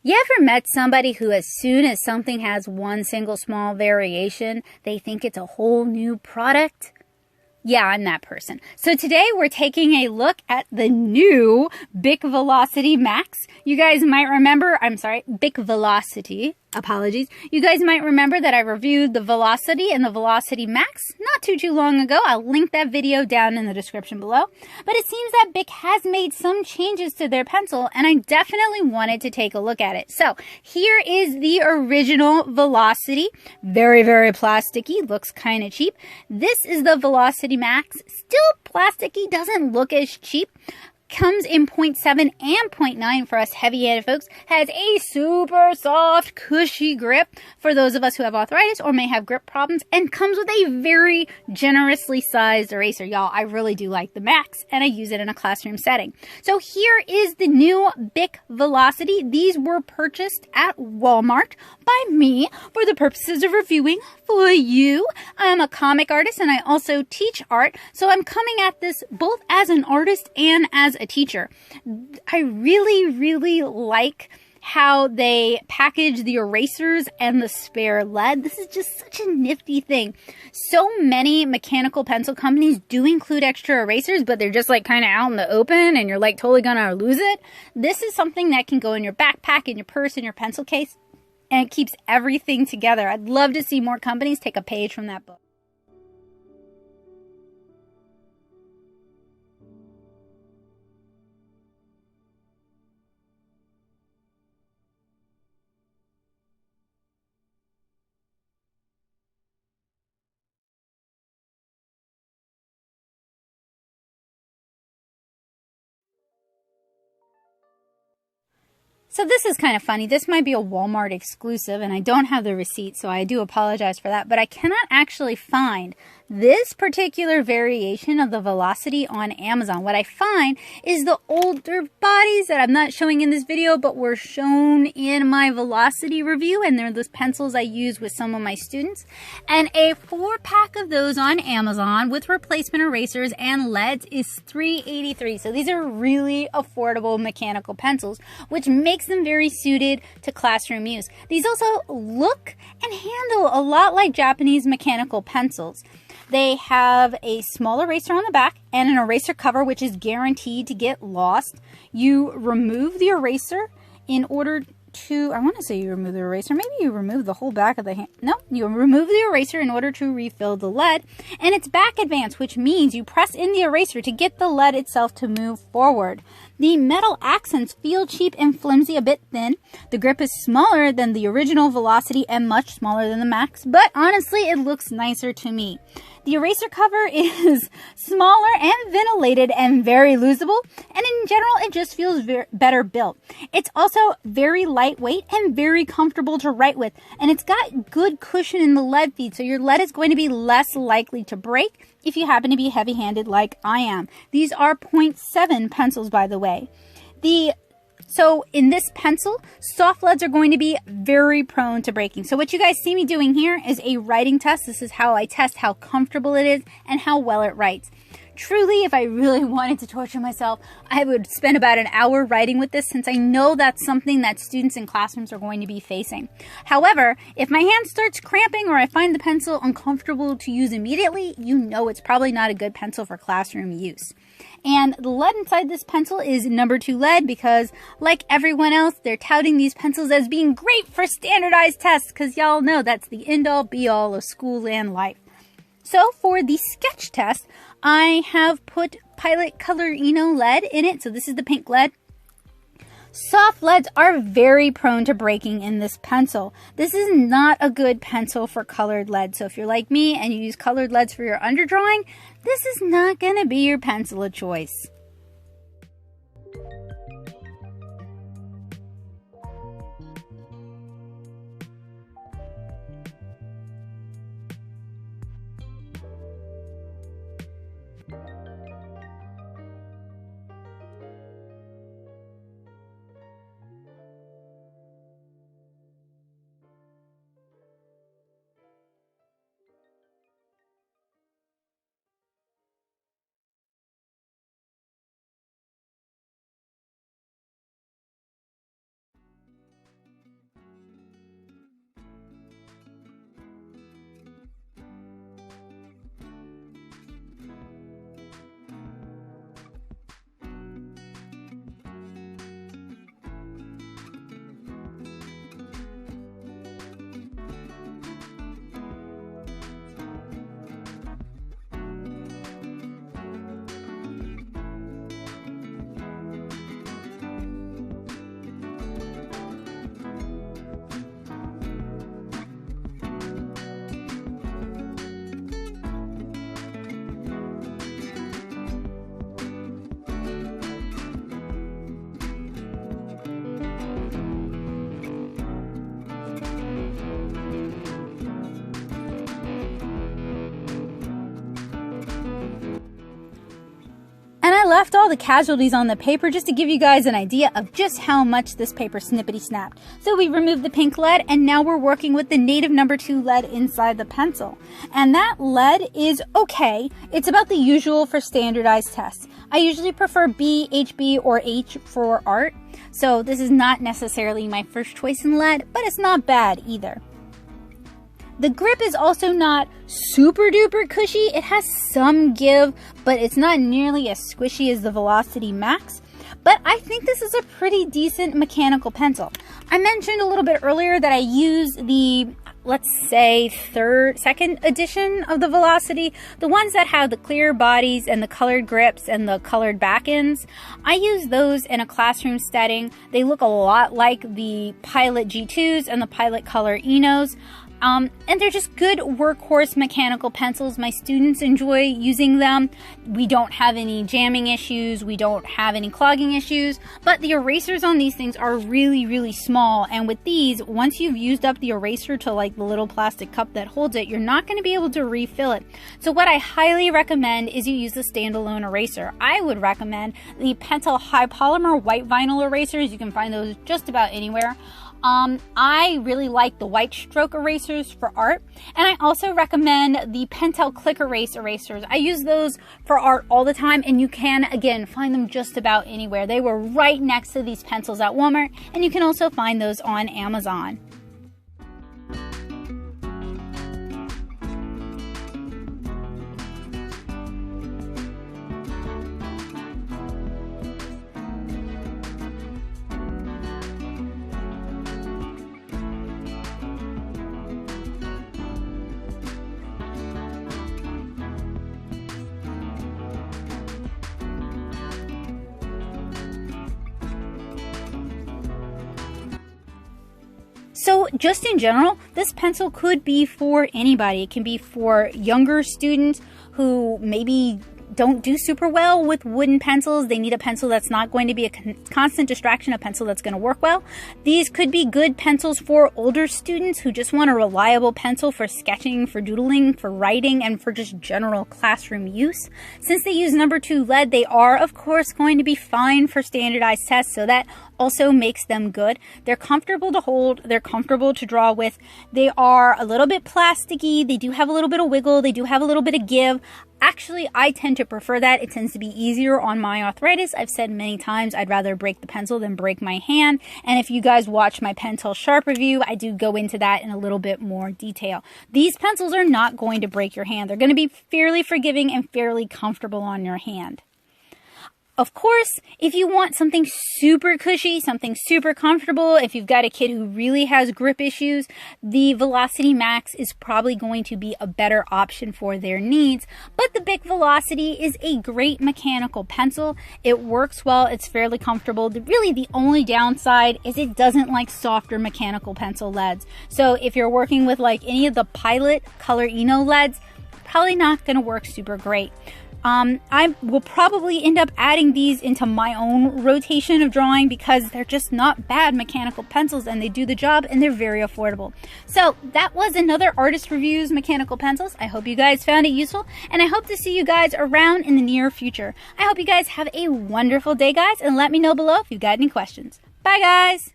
You ever met somebody who, as soon as something has one single small variation, they think it's a whole new product? Yeah, I'm that person. So today we're taking a look at the new Bic Velocity Max. You guys might remember, Bic Velocity. Apologies. You guys might remember that I reviewed the Velocity and the Velocity Max not too long ago. I'll link that video down in the description below. But it seems that Bic has made some changes to their pencil, and I definitely wanted to take a look at it. So here is the original Velocity. Very plasticky. Looks kind of cheap. This is the Velocity Max. Still plasticky. Doesn't look as cheap. Comes in 0.7 and 0.9 for us heavy-handed folks. Has a super soft, cushy grip for those of us who have arthritis or may have grip problems. And comes with a very generously sized eraser. Y'all, I really do like the Max, and I use it in a classroom setting. So here is the new Bic Velocity. These were purchased at Walmart by me for the purposes of reviewing for you. I'm a comic artist, and I also teach art. So I'm coming at this both as an artist and as a teacher. I really like how they package the erasers and the spare lead. This is just such a nifty thing. So many mechanical pencil companies do include extra erasers, but they're just like kind of out in the open and you're like totally gonna lose it. This is something that can go in your backpack, in your purse, in your pencil case, and it keeps everything together. I'd love to see more companies take a page from that book. So this is kind of funny. This might be a Walmart exclusive, and I don't have the receipt, so I do apologize for that. But I cannot actually find this particular variation of the Velocity on Amazon. What I find is the older bodies that I'm not showing in this video, but were shown in my Velocity review, and they're the pencils I use with some of my students. And a 4-pack of those on Amazon with replacement erasers and leads is $3.83. So these are really affordable mechanical pencils, which makes them very suited to classroom use. These also look and handle a lot like Japanese mechanical pencils. They have a small eraser on the back and an eraser cover, which is guaranteed to get lost. You remove the eraser in order to, I want to say you remove the eraser. Maybe you remove the whole back of the hand. No, you remove the eraser in order to refill the lead. And it's back advanced, which means you press in the eraser to get the lead itself to move forward. The metal accents feel cheap and flimsy, a bit thin. The grip is smaller than the original Velocity and much smaller than the Max, but honestly, it looks nicer to me. The eraser cover is smaller and ventilated and very loosable, and in general, it just feels better built. It's also very lightweight and very comfortable to write with, and it's got good cushion in the lead feed, so your lead is going to be less likely to break if you happen to be heavy-handed like I am. These are 0.7 pencils, by the way. So in this pencil, soft leads are going to be very prone to breaking. So what you guys see me doing here is a writing test. This is how I test how comfortable it is and how well it writes. Truly, if I really wanted to torture myself, I would spend about an hour writing with this, since I know that's something that students in classrooms are going to be facing. However, if my hand starts cramping or I find the pencil uncomfortable to use immediately, you know it's probably not a good pencil for classroom use. And the lead inside this pencil is number 2 lead because, like everyone else, they're touting these pencils as being great for standardized tests, because y'all know that's the end-all be-all of school and life. So for the sketch test, I have put Pilot Color Eno lead in it. So this is the pink lead. Soft leads are very prone to breaking in this pencil. This is not a good pencil for colored lead. So if you're like me and you use colored leads for your underdrawing, this is not going to be your pencil of choice. all the casualties on the paper just to give you guys an idea of just how much this paper snippety snapped. So we removed the pink lead, and now we're working with the native number 2 lead inside the pencil. And that lead is okay. It's about the usual for standardized tests. I usually prefer B, HB, or H for art. So this is not necessarily my first choice in lead, but it's not bad either. The grip is also not super duper cushy. It has some give, but it's not nearly as squishy as the Velocity Max. But I think this is a pretty decent mechanical pencil. I mentioned a little bit earlier that I use the, let's say, second edition of the Velocity, the ones that have the clear bodies and the colored grips and the colored back ends. I use those in a classroom setting. They look a lot like the Pilot G2s and the Pilot Color Enos. And they're just good workhorse mechanical pencils. My students enjoy using them. We don't have any jamming issues. We don't have any clogging issues. But the erasers on these things are really, really small. And with these, once you've used up the eraser to like the little plastic cup that holds it, you're not going to be able to refill it. So what I highly recommend is you use the standalone eraser. I would recommend the Pentel High Polymer white vinyl erasers. You can find those just about anywhere. I really like the white stroke erasers for art, and I also recommend the Pentel Click Erase erasers. I use those for art all the time, and you can, again, find them just about anywhere. They were right next to these pencils at Walmart, and you can also find those on Amazon. So just in general, this pencil could be for anybody. It can be for younger students who maybe don't do super well with wooden pencils. They need a pencil that's not going to be a constant distraction, a pencil that's going to work well. These could be good pencils for older students who just want a reliable pencil for sketching, for doodling, for writing, and for just general classroom use. Since they use number 2 lead, they are, of course, going to be fine for standardized tests, so that also makes them good. They're comfortable to hold, they're comfortable to draw with. They are a little bit plasticky, they do have a little bit of wiggle, they do have a little bit of give. Actually, I tend to prefer that. It tends to be easier on my arthritis. I've said many times I'd rather break the pencil than break my hand. And if you guys watch my Pentel Sharp review, I do go into that in a little bit more detail. These pencils are not going to break your hand. They're going to be fairly forgiving and fairly comfortable on your hand. Of course, if you want something super cushy, something super comfortable, if you've got a kid who really has grip issues, the Velocity Max is probably going to be a better option for their needs. But the Bic Velocity is a great mechanical pencil. It works well, it's fairly comfortable. Really, the only downside is it doesn't like softer mechanical pencil leads. So if you're working with like any of the Pilot Color Eno leads, probably not going to work super great. I will probably end up adding these into my own rotation of drawing because they're just not bad mechanical pencils and they do the job and they're very affordable. So that was another Artist Reviews mechanical pencils. I hope you guys found it useful and I hope to see you guys around in the near future. I hope you guys have a wonderful day, guys, and let me know below if you've got any questions. Bye, guys!